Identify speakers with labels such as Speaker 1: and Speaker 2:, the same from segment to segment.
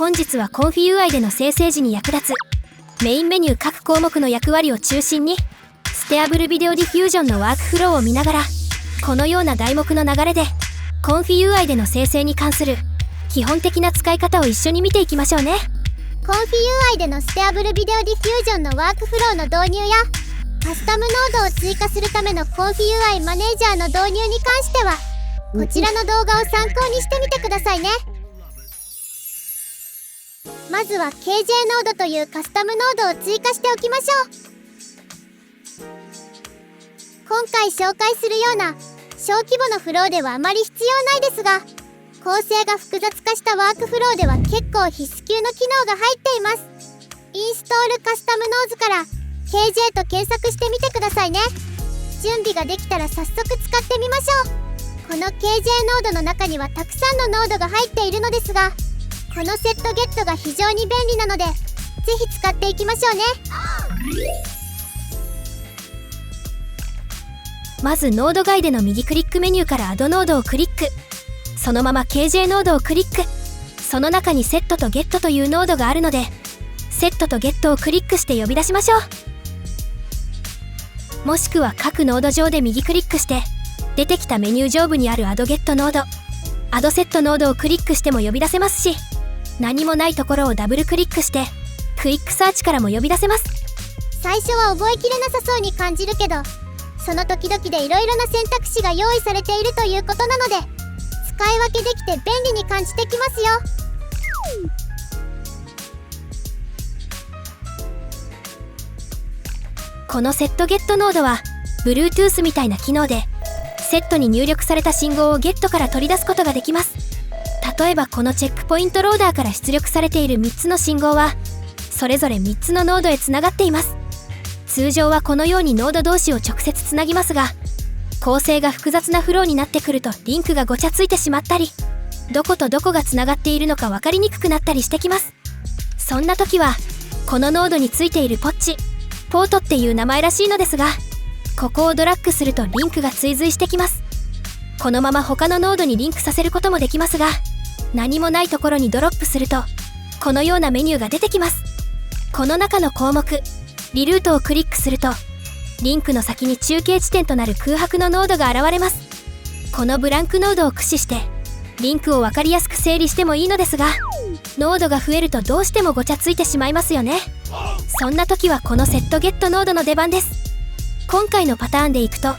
Speaker 1: 本日はコンフィ UI での生成時に役立つメインメニュー各項目の役割を中心にステアブルビデオディフュージョンのワークフローを見ながらこのような題目の流れでコンフィ UI での生成に関する基本的な使い方を一緒に見ていきましょうね。
Speaker 2: コンフィ UI でのステアブルビデオディフュージョンのワークフローの導入やカスタムノードを追加するためのコンフィ UI マネージャーの導入に関してはこちらの動画を参考にしてみてくださいね。まずは KJ ノードというカスタムノードを追加しておきましょう。今回紹介するような小規模のフローではあまり必要ないですが、構成が複雑化したワークフローでは結構必須級の機能が入っています。インストールカスタムノーズから KJ と検索してみてくださいね。準備ができたら早速使ってみましょう。この KJ ノードの中にはたくさんのノードが入っているのですが、このセットゲットが非常に便利なのでぜひ使っていきましょうね。
Speaker 1: まずノード外での右クリックメニューからアドノードをクリック、そのまま KJ ノードをクリック、その中にセットとゲットというノードがあるのでセットとゲットをクリックして呼び出しましょう。もしくは各ノード上で右クリックして出てきたメニュー上部にあるアドゲットノード、アドセットノードをクリックしても呼び出せますし、何もないところをダブルクリックしてクイックサーチからも呼び出せます。
Speaker 2: 最初は覚えきれなさそうに感じるけど、その時々でいろいろな選択肢が用意されているということなので使い分けできて便利に感じてきますよ。
Speaker 1: このセットゲットノードは Bluetooth みたいな機能でセットに入力された信号をゲットから取り出すことができます。例えばこのチェックポイントローダーから出力されている3つの信号はそれぞれ3つのノードへつながっています。通常はこのようにノード同士を直接つなぎますが、構成が複雑なフローになってくるとリンクがごちゃついてしまったり、どことどこがつながっているのか分かりにくくなったりしてきます。そんな時はこのノードについているポートっていう名前らしいのですが、ここをドラッグするとリンクが追随してきます。このまま他のノードにリンクさせることもできますが、何もないところにドロップするとこのようなメニューが出てきます。この中の項目リルートをクリックするとリンクの先に中継地点となる空白のノードが現れます。このブランクノードを駆使してリンクを分かりやすく整理してもいいのですが、ノードが増えるとどうしてもごちゃついてしまいますよね。そんな時はこのセットゲットノードの出番です。今回のパターンでいくと、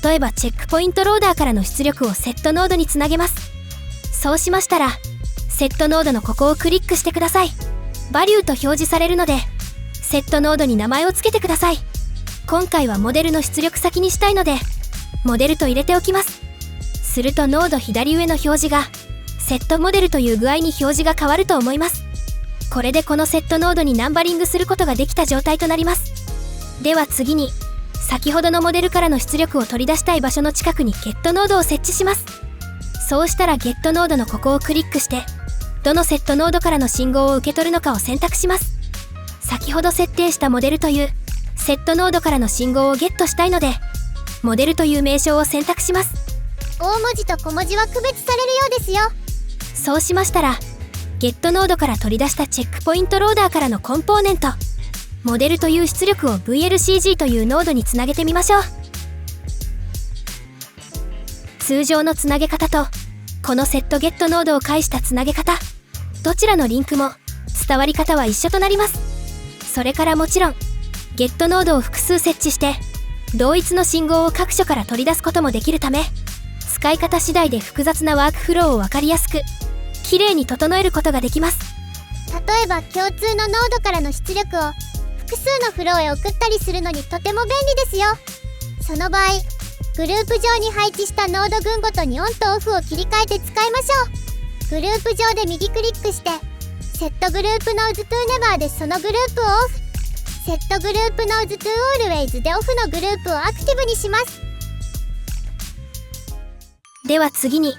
Speaker 1: 例えばチェックポイントローダーからの出力をセットノードにつなげます。そうしましたらセットノードのここをクリックしてください。バリューと表示されるのでセットノードに名前をつけてください。今回はモデルの出力先にしたいのでモデルと入れておきます。するとノード左上の表示がセットモデルという具合に表示が変わると思います。これでこのセットノードにナンバリングすることができた状態となります。では次に先ほどのモデルからの出力を取り出したい場所の近くにゲットノードを設置します。そうしたらゲットノードのここをクリックしてどのセットノードからの信号を受け取るのかを選択します。先ほど設定したモデルというセットノードからの信号をゲットしたいのでモデルという名称を選択します。
Speaker 2: 大文字と小文字は区別されるようですよ。
Speaker 1: そうしましたらゲットノードから取り出したチェックポイントローダーからのコンポーネントモデルという出力を VLCG というノードにつなげてみましょう。通常のつなげ方とこのセットゲットノードを介したつなげ方、どちらのリンクも伝わり方は一緒となります。それからもちろんゲットノードを複数設置して同一の信号を各所から取り出すこともできるため、使い方次第で複雑なワークフローを分かりやすくきれいに整えることができます。
Speaker 2: 例えば共通のノードからの出力を複数のフローへ送ったりするのにとても便利ですよ。その場合グループ上に配置したノード群ごとにオンとオフを切り替えて使いましょう。グループ上で右クリックしてセットグループノーズトゥーネバーでそのグループをオフ、セットグループノーズトゥーオールウェイズでオフのグループをアクティブにします。
Speaker 1: では次に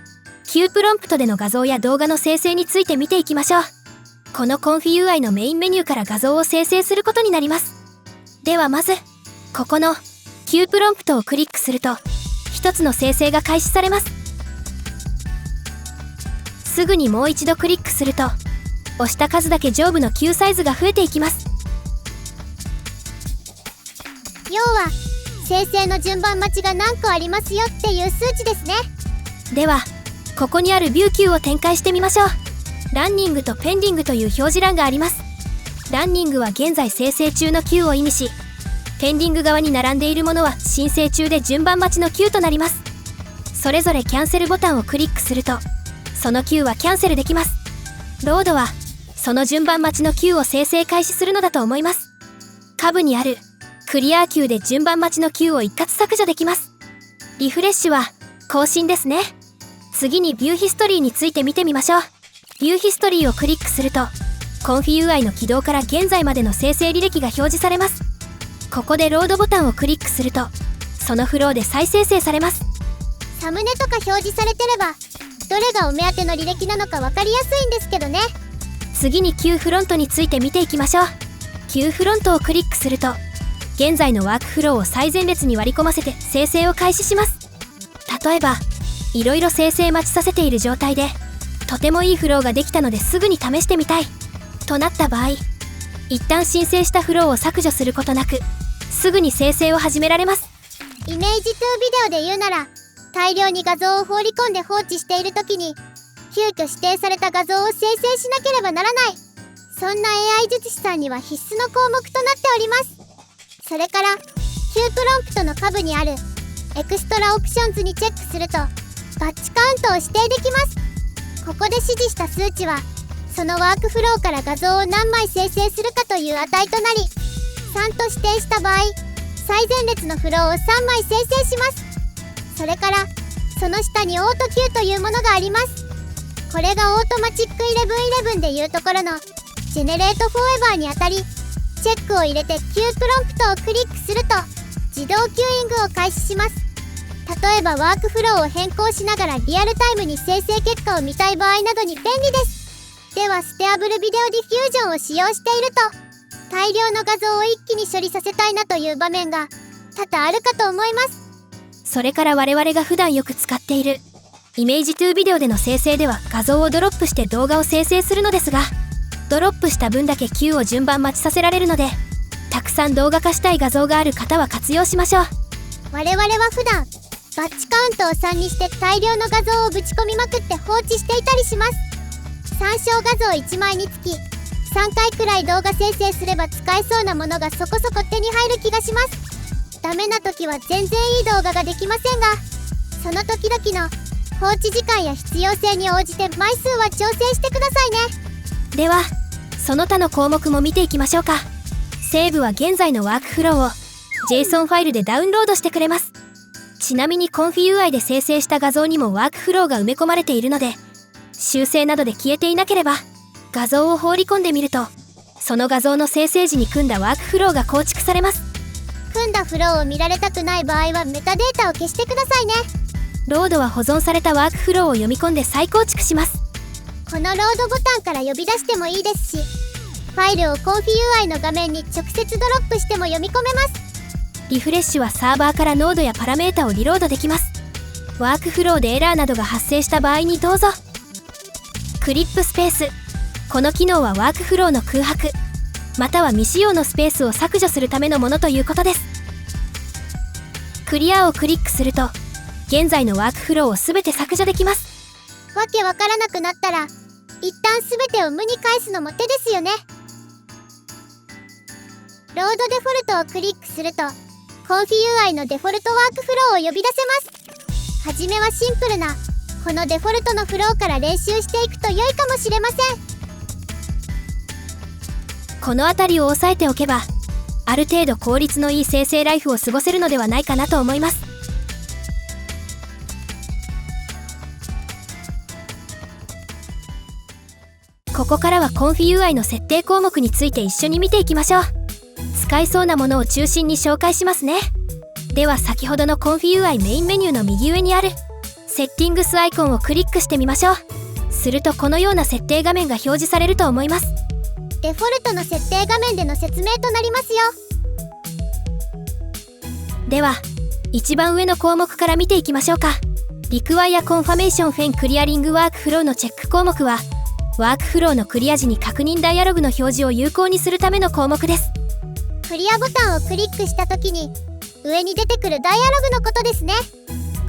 Speaker 1: Q プロンプトでの画像や動画の生成について見ていきましょう。このコンフィ UI のメインメニューから画像を生成することになります。ではまずここの Q プロンプトをクリックすると一つの生成が開始されます。すぐにもう一度クリックすると押した数だけ上部のキューサイズが増えていきます。
Speaker 2: 要は生成の順番待ちが何個ありますよっていう数値ですね。
Speaker 1: ではここにあるビューキューを展開してみましょう。ランニングとペンディングという表示欄があります。ランニングは現在生成中のキューを意味し、ペンディング側に並んでいるものは申請中で順番待ちのキューとなります。それぞれキャンセルボタンをクリックするとそのキューはキャンセルできます。ロードはその順番待ちのキューを生成開始するのだと思います。下部にあるクリアキューで順番待ちのキューを一括削除できます。リフレッシュは更新ですね。次にビューヒストリーについて見てみましょう。ビューヒストリーをクリックするとコンフィ UI の起動から現在までの生成履歴が表示されます。ここでロードボタンをクリックするとそのフローで再生成されます。
Speaker 2: サムネとか表示されてればどれがお目当ての履歴なのか分かりやすいんですけどね。
Speaker 1: 次に Q フロントについて見ていきましょう。Q フロントをクリックすると現在のワークフローを最前列に割り込ませて生成を開始します。例えばいろいろ生成待ちさせている状態でとてもいいフローができたのですぐに試してみたいとなった場合、一旦申請したフローを削除することなくすぐに生成を始められます。
Speaker 2: イメージトゥービデオで言うなら大量に画像を放り込んで放置している時に急遽指定された画像を生成しなければならない、そんな AI 術師さんには必須の項目となっております。それから Q プロンプトの下部にあるエクストラオプションズにチェックするとバッチカウントを指定できます。ここで指示した数値はそのワークフローから画像を何枚生成するかという値となり、3と指定した場合最前列のフローを3枚生成します。それからその下にオート Q というものがあります。これがオートマチック1111でいうところのジェネレートフォーエバーにあたり、チェックを入れて Q プロンプトをクリックすると自動キューイングを開始します。例えばワークフローを変更しながらリアルタイムに生成結果を見たい場合などに便利です。ではステアブルビデオディフュージョンを使用していると大量の画像を一気に処理させたいなという場面が多々あるかと思います。
Speaker 1: それから我々が普段よく使っているイメージトゥービデオでの生成では画像をドロップして動画を生成するのですが、ドロップした分だけ Q を順番待ちさせられるので、たくさん動画化したい画像がある方は活用しましょう。
Speaker 2: 我々は普段バッチカウントを3にして大量の画像をぶち込みまくって放置していたりします。参照画像1枚につき3回くらい動画生成すれば使えそうなものがそこそこ手に入る気がします。ダメな時は全然いい動画ができませんが、その時々の放置時間や必要性に応じて枚数は調整してくださいね。
Speaker 1: ではその他の項目も見ていきましょうか。セーブは現在のワークフローを JSON ファイルでダウンロードしてくれます。ちなみにコンフィ UI で生成した画像にもワークフローが埋め込まれているので、修正などで消えていなければ画像を放り込んでみるとその画像の生成時に組んだワークフローが構築されます。
Speaker 2: 組んだフローを見られたくない場合はメタデータを消してくださいね。
Speaker 1: ロードは保存されたワークフローを読み込んで再構築します。
Speaker 2: このロードボタンから呼び出してもいいですし、ファイルをコンフィ UI の画面に直接ドロップしても読み込めます。
Speaker 1: リフレッシュはサーバーからノードやパラメータをリロードできます。ワークフローでエラーなどが発生した場合にどうぞ。クリップスペース、この機能はワークフローの空白または未使用のスペースを削除するためのものということです。クリアをクリックすると現在のワークフローを全て削除できます。
Speaker 2: わけわからなくなったら一旦全てを無に返すのも手ですよね。ロードデフォルトをクリックするとコンフィ UI のデフォルトワークフローを呼び出せます。はじめはシンプルなこのデフォルトのフローから練習していくと良いかもしれません。
Speaker 1: この辺りを押さえておけばある程度効率のいい生成ライフを過ごせるのではないかなと思います。ここからはコンフィ UI の設定項目について一緒に見ていきましょう。使えそうなものを中心に紹介しますね。では先ほどのコンフィ UI メインメニューの右上にあるセッティングスアイコンをクリックしてみましょう。するとこのような設定画面が表示されると思います。
Speaker 2: デフォルトの設定画面での説明となりますよ。
Speaker 1: では一番上の項目から見ていきましょうか。Require Confirmation when Clearing Workflow のチェック項目はワークフローのクリア時に確認ダイアログの表示を有効にするための項目です。
Speaker 2: クリアボタンをクリックした時に上に出てくるダイアログのことですね。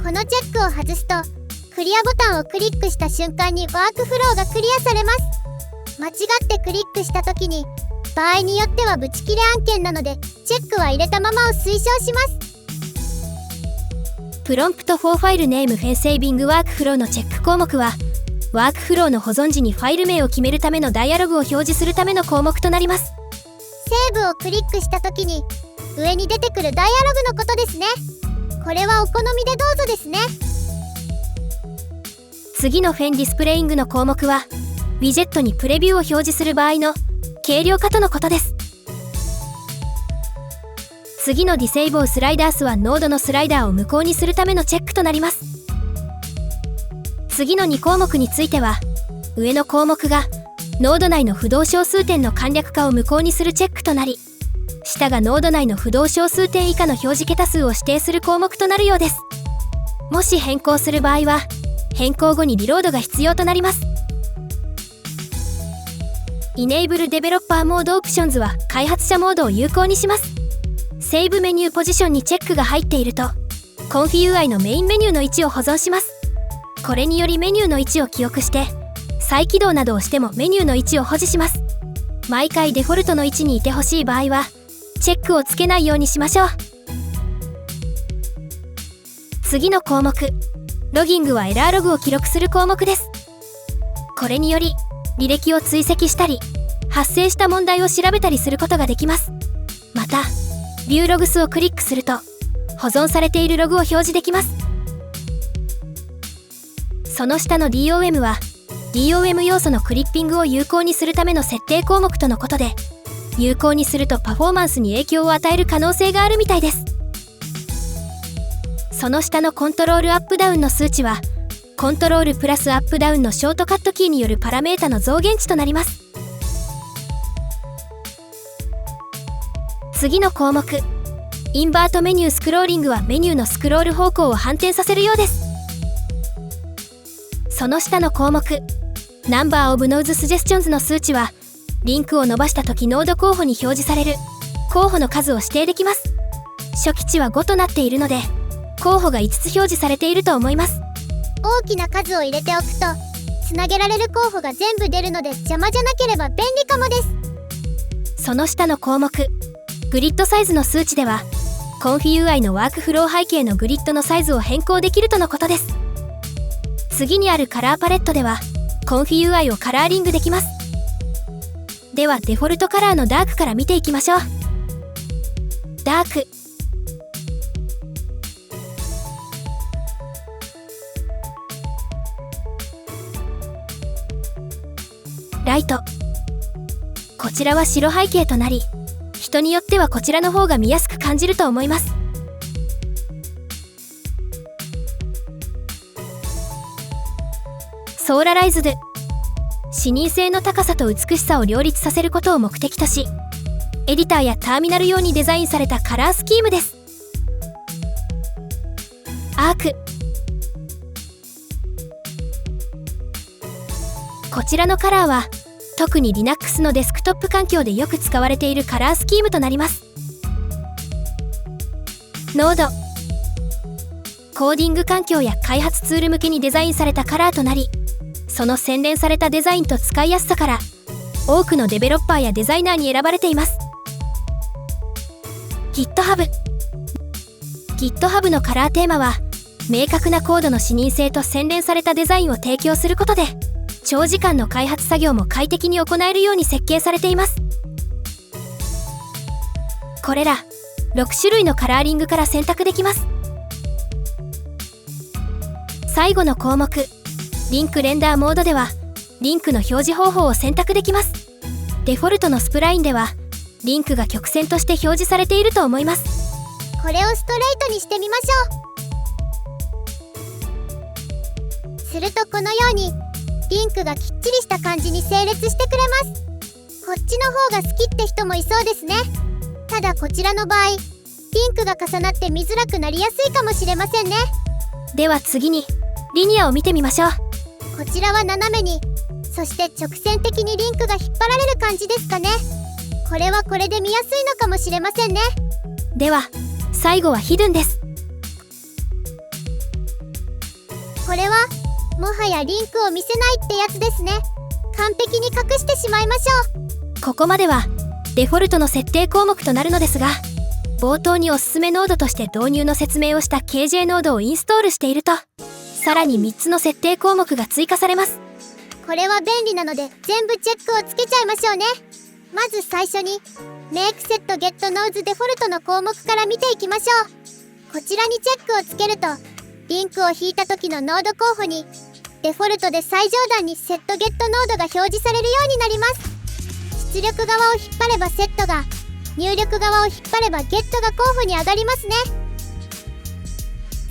Speaker 2: このチェックを外すとクリアボタンをクリックした瞬間にワークフローがクリアされます。間違ってクリックした時に場合によってはブチ切れ案件なのでチェックは入れたままを推奨します。
Speaker 1: プロンプトフォーファイルネームフェンセービングワークフローのチェック項目はワークフローの保存時にファイル名を決めるためのダイアログを表示するための項目となります。
Speaker 2: セーブをクリックした時に上に出てくるダイアログのことですね。これはお好みでどうぞですね。
Speaker 1: 次のフェンディスプレイングの項目はウィジェットにプレビューを表示する場合の軽量化とのことです。次のディセイボースライダースはノードのスライダーを無効にするためのチェックとなります。次の2項目については上の項目がノード内の不動小数点の簡略化を無効にするチェックとなり、下がノード内の不動小数点以下の表示桁数を指定する項目となるようです。もし変更する場合は変更後にリロードが必要となります。Enable Developer Mode Options は開発者モードを有効にします。セーブメニューポジションにチェックが入っていると Conf.UI のメインメニューの位置を保存します。これによりメニューの位置を記憶して再起動などをしてもメニューの位置を保持します。毎回デフォルトの位置にいてほしい場合はチェックをつけないようにしましょう。次の項目ロギングはエラーログを記録する項目です。これにより履歴を追跡したり発生した問題を調べたりすることができます。またビューログスをクリックすると保存されているログを表示できます。その下の DOM は DOM 要素のクリッピングを有効にするための設定項目とのことで、有効にするとパフォーマンスに影響を与える可能性があるみたいです。その下のコントロールアップダウンの数値はコントロールプラスアップダウンのショートカットキーによるパラメータの増減値となります。次の項目インバートメニュースクローリングはメニューのスクロール方向を反転させるようです。その下の項目Number of Nodes Suggestions の数値はリンクを伸ばした時ノード候補に表示される候補の数を指定できます。初期値は5となっているので候補が5つ表示されていると思います。
Speaker 2: 大きな数を入れておくとつなげられる候補が全部出るので邪魔じゃなければ便利かもです。
Speaker 1: その下の項目グリッドサイズの数値ではConf.UI のワークフロー背景のグリッドのサイズを変更できるとのことです。次にあるカラーパレットではConf.UI をカラーリングできます。ではデフォルトカラーのダークから見ていきましょう。ダークライトこちらは白背景となり人によってはこちらの方が見やすく感じると思います。ソーラライズド視認性の高さと美しさを両立させることを目的としエディターやターミナル用にデザインされたカラースキームです。アークこちらのカラーは特に Linux のデスクトップ環境でよく使われているカラースキームとなります。ノードコーディング環境や開発ツール向けにデザインされたカラーとなりその洗練されたデザインと使いやすさから多くのデベロッパーやデザイナーに選ばれています。GitHub のカラーテーマは明確なコードの視認性と洗練されたデザインを提供することで長時間の開発作業も快適に行えるように設計されています。これら6種類のカラーリングから選択できます。最後の項目リンクレンダーモードではリンクの表示方法を選択できます。デフォルトのスプラインではリンクが曲線として表示されていると思います。
Speaker 2: これをストレートにしてみましょう。するとこのようにリンクがきっちりした感じに整列してくれます。こっちの方が好きって人もいそうですね。ただこちらの場合リンクが重なって見づらくなりやすいかもしれませんね。
Speaker 1: では次にリニアを見てみましょう。
Speaker 2: こちらは斜めにそして直線的にリンクが引っ張られる感じですかね。これはこれで見やすいのかもしれませんね。
Speaker 1: では最後はヒドゥンです。
Speaker 2: これはもはやリンクを見せないってやつですね。完璧に隠してしまいましょう。
Speaker 1: ここまではデフォルトの設定項目となるのですが、冒頭におすすめノードとして導入の説明をした KJ ノードをインストールしていると、さらに3つの設定項目が追加されます。
Speaker 2: これは便利なので全部チェックをつけちゃいましょうね。まず最初に Make Set Get Nodes デフォルトの項目から見ていきましょう。こちらにチェックをつけると、リンクを引いた時のノード候補にデフォルトで最上段に Set Get ノードが表示されるようになります。出力側を引っ張ればセットが、入力側を引っ張ればゲットが候補に上がりますね。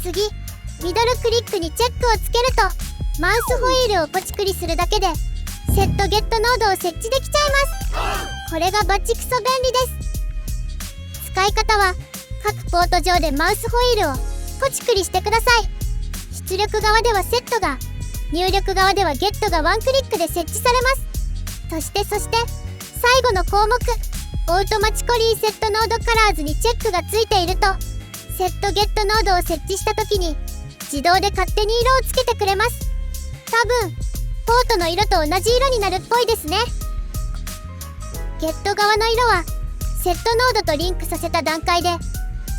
Speaker 2: 次、ミドルクリックにチェックをつけると、マウスホイールをポチクリするだけでセットゲットノードを設置できちゃいます。これがバチクソ便利です。使い方は各ポート上でマウスホイールをポチクリしてください。出力側ではセットが、入力側ではゲットがワンクリックで設置されます。そして最後の項目、オートマチコリーセットノードカラーズにチェックがついていると、セットゲットノードを設置した時に自動で勝手に色をつけてくれます。多分ポートの色と同じ色になるっぽいですね。ゲット側の色はセットノードとリンクさせた段階で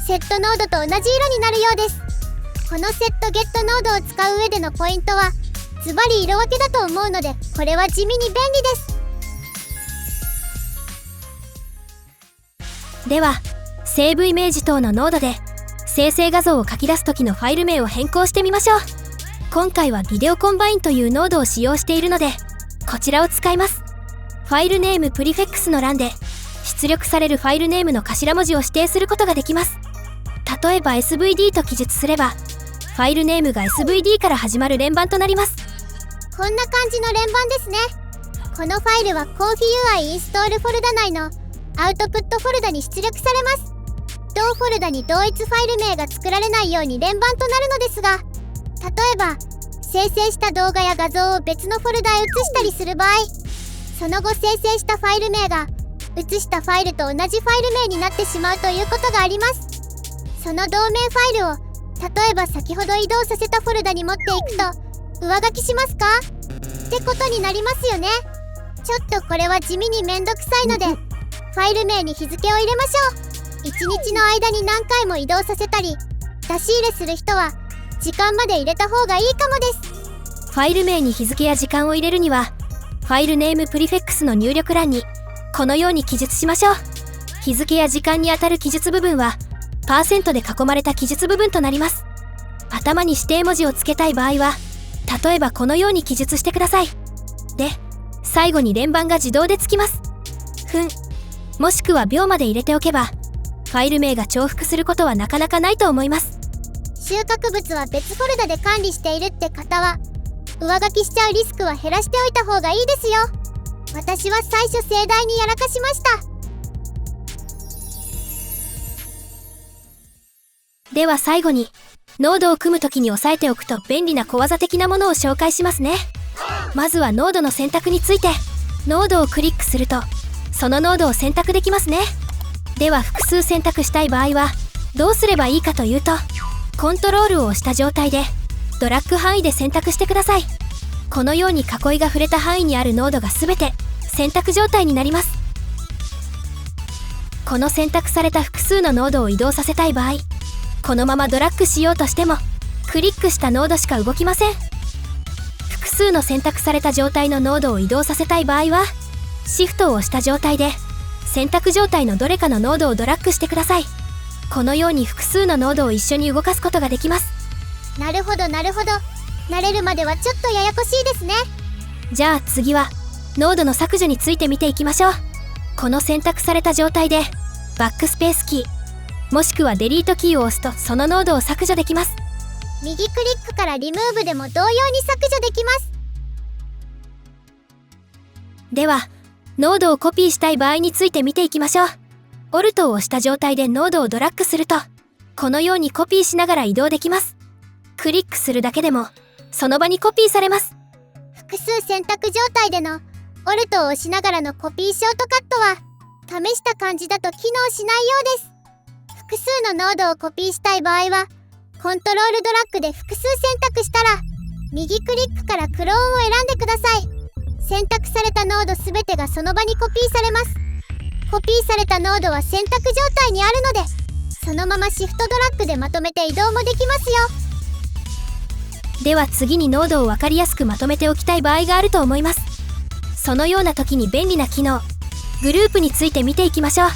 Speaker 2: セットノードと同じ色になるようです。このセットゲットノードを使う上でのポイントはズバリ色分けだと思うので、これは地味に便利です。
Speaker 1: ではセーブイメージ等のノードで生成画像を書き出す時のファイル名を変更してみましょう。今回はビデオコンバインというノードを使用しているので、こちらを使います。ファイルネームプリフェックスの欄で出力されるファイルネームの頭文字を指定することができます。例えば SVD と記述すれば、ファイルネームが SVD から始まる連番となります。
Speaker 2: こんな感じの連番ですね。このファイルは ConfigUI インストールフォルダ内のアウトプットフォルダに出力されます。同フォルダに同一ファイル名が作られないように連番となるのですが、例えば生成した動画や画像を別のフォルダへ移したりする場合、その後生成したファイル名が移したファイルと同じファイル名になってしまうということがあります。その同名ファイルを例えば先ほど移動させたフォルダに持っていくと上書きしますかってことになりますよね。ちょっとこれは地味にめんどくさいので、ファイル名に日付を入れましょう。1日の間に何回も移動させたり出し入れする人は時間まで入れた方がいいかもです。
Speaker 1: ファイル名に日付や時間を入れるには、ファイルネームプリフェックスの入力欄にこのように記述しましょう。日付や時間にあたる記述部分はパーセントで囲まれた記述部分となります。頭に指定文字をつけたい場合は、例えばこのように記述してください。で、最後に連番が自動でつきます。もしくは秒まで入れておけば、ファイル名が重複することはなかなかないと思います。
Speaker 2: 収穫物は別フォルダで管理しているって方は、上書きしちゃうリスクは減らしておいた方がいいですよ。私は最初盛大にやらかしました。
Speaker 1: では最後に、ノードを組むときに押さえておくと便利な小技的なものを紹介しますね。まずはノードの選択について、ノードをクリックすると、そのノードを選択できますね。では複数選択したい場合は、どうすればいいかというと、コントロールを押した状態で、ドラッグ範囲で選択してください。このように囲いが触れた範囲にあるノードがすべて選択状態になります。この選択された複数のノードを移動させたい場合、このままドラッグしようとしても、クリックしたノードしか動きません。複数の選択された状態のノードを移動させたい場合は、シフトを押した状態で、選択状態のどれかのノードをドラッグしてください。このように複数のノードを一緒に動かすことができます。
Speaker 2: なるほどなるほど。慣れるまではちょっとややこしいですね。
Speaker 1: じゃあ次は、ノードの削除について見ていきましょう。この選択された状態で、バックスペースキー、もしくはデリートキーを押すとそのノードを削除できます。
Speaker 2: 右クリックからリムーブでも同様に削除できます。
Speaker 1: では、ノードをコピーしたい場合について見ていきましょう。オルトを押した状態でノードをドラッグすると、このようにコピーしながら移動できます。クリックするだけでも、その場にコピーされます。
Speaker 2: 複数選択状態でのオルトを押しながらのコピーショートカットは試した感じだと機能しないようです。複数のノードをコピーしたい場合はコントロールドラッグで複数選択したら右クリックからクローンを選んでください。選択されたノードすべてがその場にコピーされます。コピーされたノードは選択状態にあるのでそのままシフトドラッグでまとめて移動もできますよ。
Speaker 1: では次にノードを分かりやすくまとめておきたい場合があると思います。そのような時に便利な機能グループについて見ていきましょう。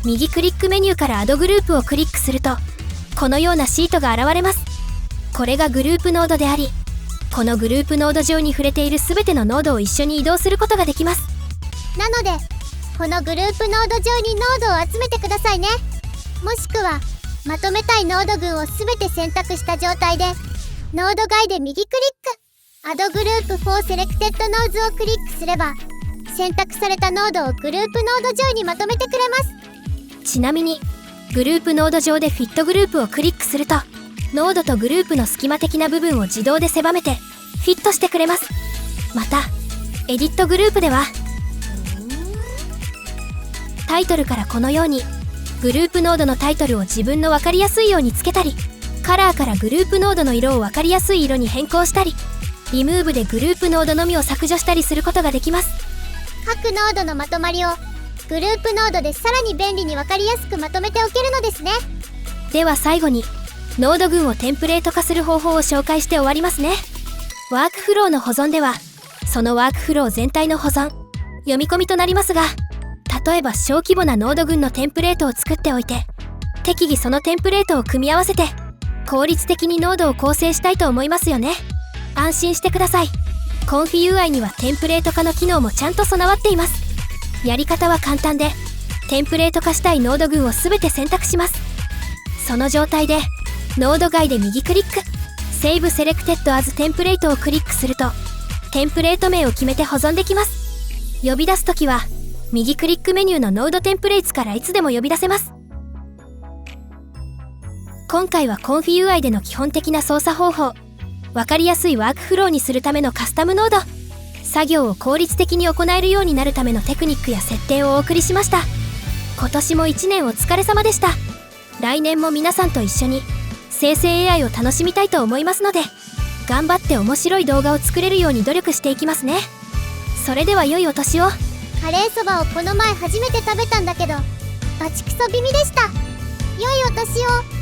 Speaker 1: 右クリックメニューからアドグループをクリックするとこのようなシートが現れます。これがグループノードでありこのグループノード上に触れている全てのノードを一緒に移動することができます。
Speaker 2: なのでこのグループノード上にノードを集めてくださいね。もしくはまとめたいノード群を全て選択した状態でノード外で右クリックアドグループ4セレクテッドノーズをクリックすれば選択されたノードをグループノード上にまとめてくれます。
Speaker 1: ちなみにグループノード上でフィットグループをクリックするとノードとグループの隙間的な部分を自動で狭めてフィットしてくれます。またエディットグループではタイトルからこのようにグループノードのタイトルを自分の分かりやすいようにつけたりカラーからグループノードの色を分かりやすい色に変更したりリムーブでグループノードのみを削除したりすることができます。
Speaker 2: 各ノードのまとまりをグループノードでさらに便利に分かりやすくまとめておけるのですね。
Speaker 1: では最後にノード群をテンプレート化する方法を紹介して終わりますね。ワークフローの保存ではそのワークフロー全体の保存読み込みとなりますが例えば小規模なノード群のテンプレートを作っておいて適宜そのテンプレートを組み合わせて効率的にノードを構成したいと思いますよね。安心してください。コンフィ UI にはテンプレート化の機能もちゃんと備わっています。やり方は簡単でテンプレート化したいノード群を全て選択します。その状態でノード外で右クリック Save Selected as Template をクリックするとテンプレート名を決めて保存できます。呼び出すときは右クリックメニューのノードテンプレイツからいつでも呼び出せます。今回はコンフィ UI での基本的な操作方法分かりやすいワークフローにするためのカスタムノード作業を効率的に行えるようになるためのテクニックや設定をお送りしました。今年も1年お疲れ様でした。来年も皆さんと一緒に生成 AI を楽しみたいと思いますので頑張って面白い動画を作れるように努力していきますね。それでは良いお年を。
Speaker 2: カレーそばをこの前初めて食べたんだけどバチクソ美味でした。良いお年を。